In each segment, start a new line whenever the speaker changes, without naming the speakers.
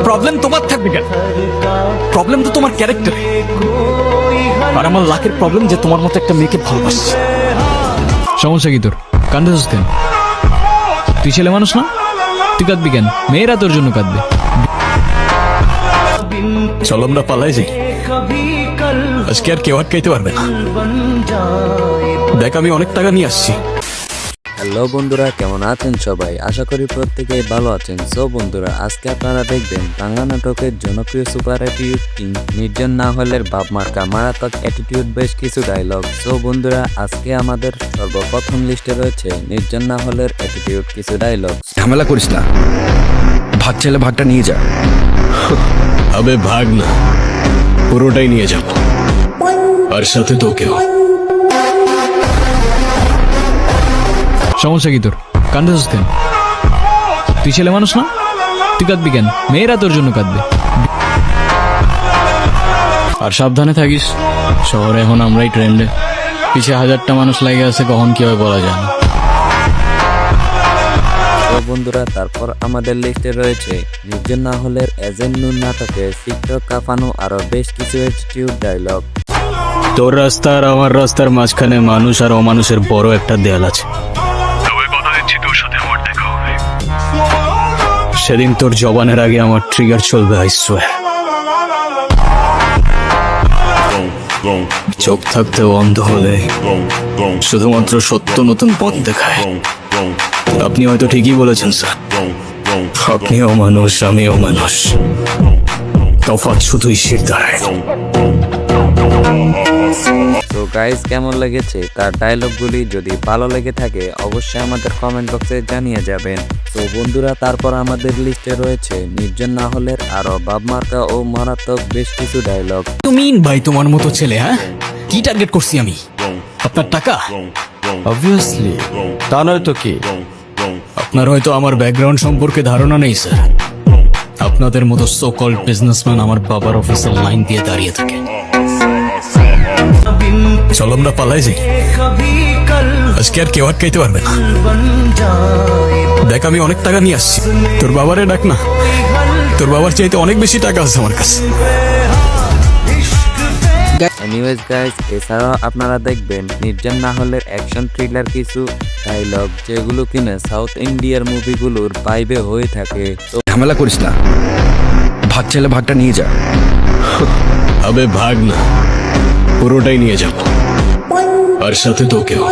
Problem তোমার থাকবে কেন? প্রবলেম তো তোমার ক্যারেক্টারে। আর আমার লাখের প্রবলেম যে তোমার মতো একটা মেয়েকে ভালোবাসছে।
সমস্যা কি তোর? কান্দেছিস কেন? তুই ছেলে মানুষ না? তুই কাঁদবি কেন? মেয়েরা তোর জন্য কাঁদবে।
চলো আমরা পালাই যাই, আজকে আর কেউ আটকাইতে পারবে না। দেখ আমি অনেক টাকা নিয়ে আসছি।
হ্যালো বন্ধুরা, কেমন আছেন সবাই? আশা করি প্রত্যেকেই ভালো আছেন। সো বন্ধুরা, আজকে আপনারা দেখবেন বাংলা নাটকের জনপ্রিয় সুপার অ্যাটিটিউড কিং নির্জন না হলের বাপ মার্কা মারাত্মক অ্যাটিটিউড বেশ কিছু ডায়লগ। সো বন্ধুরা, আজকে আমাদের সর্বপ্রথম লিস্টে রয়েছে নির্জন না হলের অ্যাটিটিউড কিছু ডায়লগ।
ঝামেলা করিস না, ভাগ চাইলে ভাগটা নিয়ে যা।
আবে ভাগ না, পুরোটাই নিয়ে যাব, আর সাথে তোকেও।
সমস্যা কি তোর? কান্দেছিস কেন? তুই ছেলে মানুষ না? তুই কাঁদবি কেন? মেয়েরা তোর জন্য কাঁদবে।
আর সাবধানে থাকিস, শহরে এখন আমরাই ট্রেন্ডে, পিছে হাজারটা মানুষ লাগে আছে, কখন কি হয় বলা যায় না।
তো বন্ধুরা, তারপর আমাদের লিস্টে রয়েছে নির্জন না হলের এজেন্ট নূর নাটকে টিকটক কাঁপানো আরো বেশ কিছু অ্যাটিটিউড ডায়লগ।
তোর রাস্তা আর আমার রাস্তার মাঝখানে মানুষ আর অমানুষের বড় একটা দেয়াল আছে। সেদিন তোর জবানের আগে আমার ট্রিগার চলবে, আই সোয়ার। চোখ থাকতেও অন্ধ হলে শুধুমাত্র সত্য নতুন পথ দেখায়। আপনি হয়তো ঠিকই বলেছেন স্যার, আপনিও মানুষ আমিও মানুষ, তফাৎ শুধুই শির দাঁড়ায়।
তো গাইস, কেমন লেগেছে তার ডায়লগগুলি? যদি ভালো লেগে থাকে অবশ্যই আমাদের কমেন্ট বক্সে জানিয়ে যাবেন। তো বন্ধুরা, তারপর আমাদের লিস্টে রয়েছে নির্জন না হলের আরো বাপ মার্কা ও মারাত্মক বেশ কিছু ডায়লগ।
তুমি ভাই তোমার মতো ছেলে, হ্যাঁ কি টার্গেট করছি আমি? আপনার টাকা?
অবভিয়াসলি, তা নয় তো কি?
আপনার হয়তো আমার ব্যাকগ্রাউন্ড সম্পর্কে ধারণা নেই স্যার। আপনাদের মতো সো কল্ড বিজনেসম্যান আমার বাবার অফিসের লাইন দিয়ে দাঁড়িয়ে থাকে। চলো আমরা পালাই যাই, আজকে আর কেউ আটকাইতে পারবে না। দেখ আমি অনেক টাকা নিয়ে আসছি, তোর বাবারে ডাক না, তোর বাবার চাইতে অনেক বেশি টাকা আছে আমার কাছে।
এনিওয়েজ গাইস, এছাড়াও আপনারা দেখবেন নির্জন না হলের অ্যাকশন থ্রিলার কিছু ডায়লগ, যেগুলো কিনা সাউথ ইন্ডিয়ার মুভিগুলোর ভাইবে হয়ে থাকে। তো
ঝামেলা করিস না, ভাগ চাইলে ভাগটা নিয়ে যা।
আবে ভাগ না, পুরোটাই নিয়ে যাব, আর সাথে তোকেও।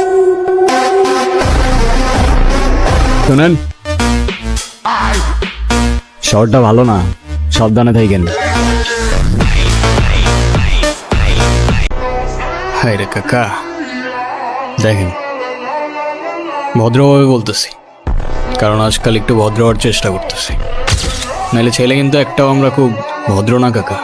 শোনেন, শহরটা ভালো না, সাবধানে থাকেন।
হাই রে কাকা, দেখেন ভদ্রভাবে বলতেছি, কারণ আজকাল একটু ভদ্র হওয়ার চেষ্টা করতেছি, নাহলে ছেলে কিন্তু একটাও আমরা খুব ভদ্র না কাকা।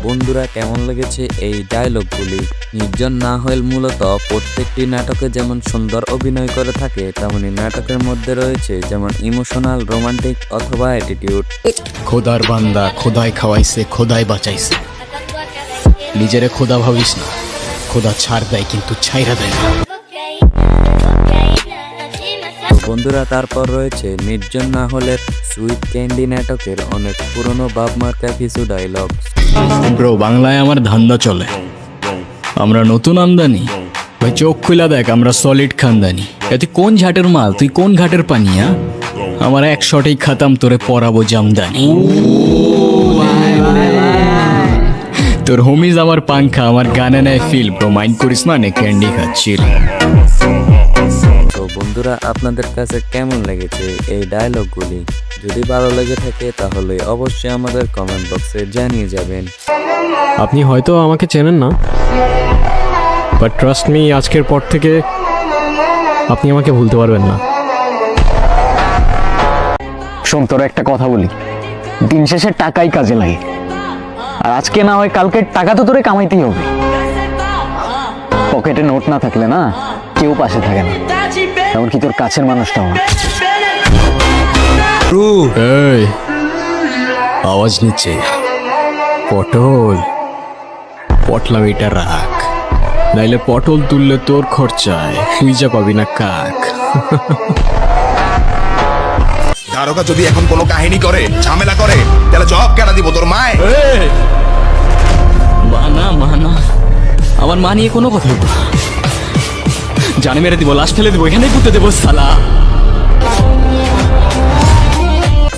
বন্ধুরা, কেমন লেগেছে এই ডায়লগগুলি? নির্জন না হল মূলত প্রত্যেকটি নাটকে যেমন সুন্দর অভিনয় করে থাকে, তেমনি নাটকের মধ্যে রয়েছে যেমন ইমোশনাল, রোমান্টিক অথবা অ্যাটিটিউড।
খোদার বান্দা, খোদাই খাওয়াইছে, খোদাই বাঁচাইছে। নিজেরে খোদা ভাবিস না, খোদা ছাড় দেয় কিন্তু ছাইরা দেয় না।
তো বন্ধুরা, তারপর রয়েছে নির্জন না হলের সুইট ক্যান্ডি নাটকের অনেক পুরনো বাপ মার্কা কিছু ডায়লগ।
ব্রো, বাংলায় আমার ধান্দা চলে, আমরা নতুন আমদানি। ভাই চোখ খুলা দেখ, আমরা সলিড খানদানি। তুই কোন ঝাটের মাল, তুই কোন ঘাটের পানিয়া? আমার এক শটেই খাতাম, তোরে পরাবো জামদানি। তোর হোমিজ আমার পাংখা, আমার গানে নেয় ফিল। ব্রো মাইন্ড করিস না, নে ক্যান্ডি খাচ্ছি।
তো বন্ধুরা, আপনাদের কাছে কেমন লেগেছে এই ডায়লগগুলি? যদি ভালো লেগে থাকে তাহলে অবশ্যই আমাদের কমেন্ট বক্সে জানিয়ে যাবেন।
আপনি হয়তো আমাকে চেনেন না, বাট ট্রাস্ট মি, আজকের পর থেকে আপনি আমাকে ভুলতে পারবেন না। শোন, তোর একটা কথা বলি, দিন শেষে টাকাই কাজে লাগে, আর আজকে না হয় কালকে টাকা তো তোরে কামাইতেই হবে। পকেটে নোট না থাকলে না কেউ পাশে থাকে না, এমনকি তোর কাছের মানুষটাও না।
এই আওয়াজ নিচ্ছে, পটল পটলা এটা রাখ, নাইলে পটল তুললে তোর খরচায় তুই যা পাবি না কাক।
তারকা যদি এখন কোনো কাহিনী করে ঝামেলা করে তাহলে জব কেনা দিব তোর মায়?
মানা মানা আমার মা নিয়ে কোনো কথা বলবো না। জানে মেরে দিব, লাশ ফেলে দিব, এখানেই পুঁতে দেবো সালা।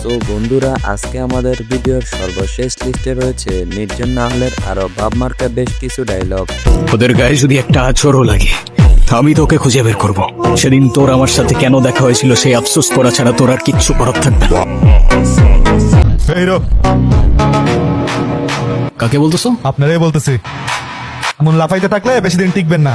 তো বন্ধুরা, আজকে আমাদের ভিডিওর সর্বশেষ লিস্টে রয়েছে নির্জন না হলের আরো ভাবমার্কা বেশ কিছু ডায়লগ।
ওদের গায়ে যদি একটা আছরও লাগে আমি তোকে খুঁজে বের করব। সেদিন তোর আমার সাথে কেন দেখা হয়েছিল সেই আফসোস করা ছাড়া তোর আর কিচ্ছু করার থাকবে না। কাকে বলতেছো?
আপনারাই বলতেছি। এমন লাফাইতে থাকলে বেশি দিন টিকবেন না।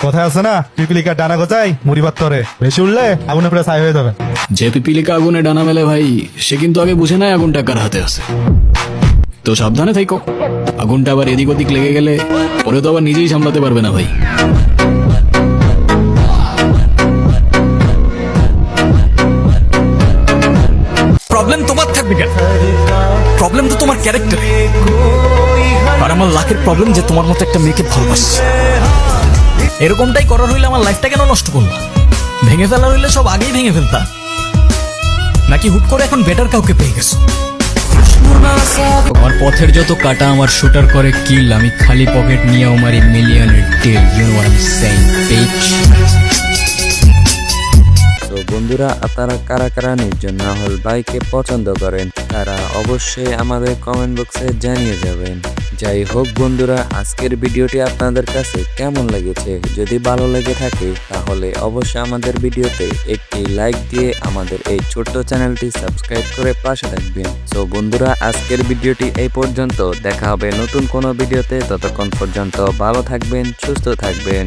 কথায় আছে না, পিপিলিকা ডানা গজায় মুড়ি ভাত তরে, বেশি উঠলে আগুনে পুরো ছাই হয়ে যাবে।
যে পিপিলিকা আগুনে ডানা মেলে ভাই, সে কিন্তু আগে বুঝে নাই আগুনটা কার হাতে আছে। তো সাবধানে থাইকো, আগুনটা আবার এদিক ওদিক লেগে গেলে পরে তো আবার নিজেই সামলাতে পারবে না ভাই। প্রবলেম তোমার থাকবে কেন? প্রবলেম তো তোমার ক্যারেক্টারে। আর আমার লাখের প্রবলেম যে তোমার মতো একটা মেয়েকে ভালোবাসছে। এরকমটাই করার হইলে আমার লাইফটা কেন নষ্ট করলা? ভেঙে ফেলার হইলে সব আগেই ভেঙে ফেলতা, নাকি হুট করে এখন বেটার কাউকে পেয়ে গেছো?
আমার পথের যত কাটা আমার শুটার করে কিল, আমি খালি পকেট নিয়ে আমার মিলিয়নের deal. You know what I am saying bitch.
তো বন্ধুরা, আপনারা কারা কারা নির্জন না হল ভাইকে পছন্দ করেন তারা অবশ্যই আমাদের কমেন্ট বক্সে জানিয়ে যাবেন। যাই হোক বন্ধুরা, আজকের ভিডিওটি আপনাদের কাছে কেমন লেগেছে? যদি ভালো লেগে থাকে তাহলে অবশ্যই আমাদের ভিডিওতে একটি লাইক দিয়ে আমাদের এই ছোট্ট চ্যানেলটি সাবস্ক্রাইব করে পাশে থাকবেন। তো বন্ধুরা, আজকের ভিডিওটি এই পর্যন্ত। দেখা হবে নতুন কোনো ভিডিওতে। ততক্ষণ পর্যন্ত ভালো থাকবেন, সুস্থ থাকবেন।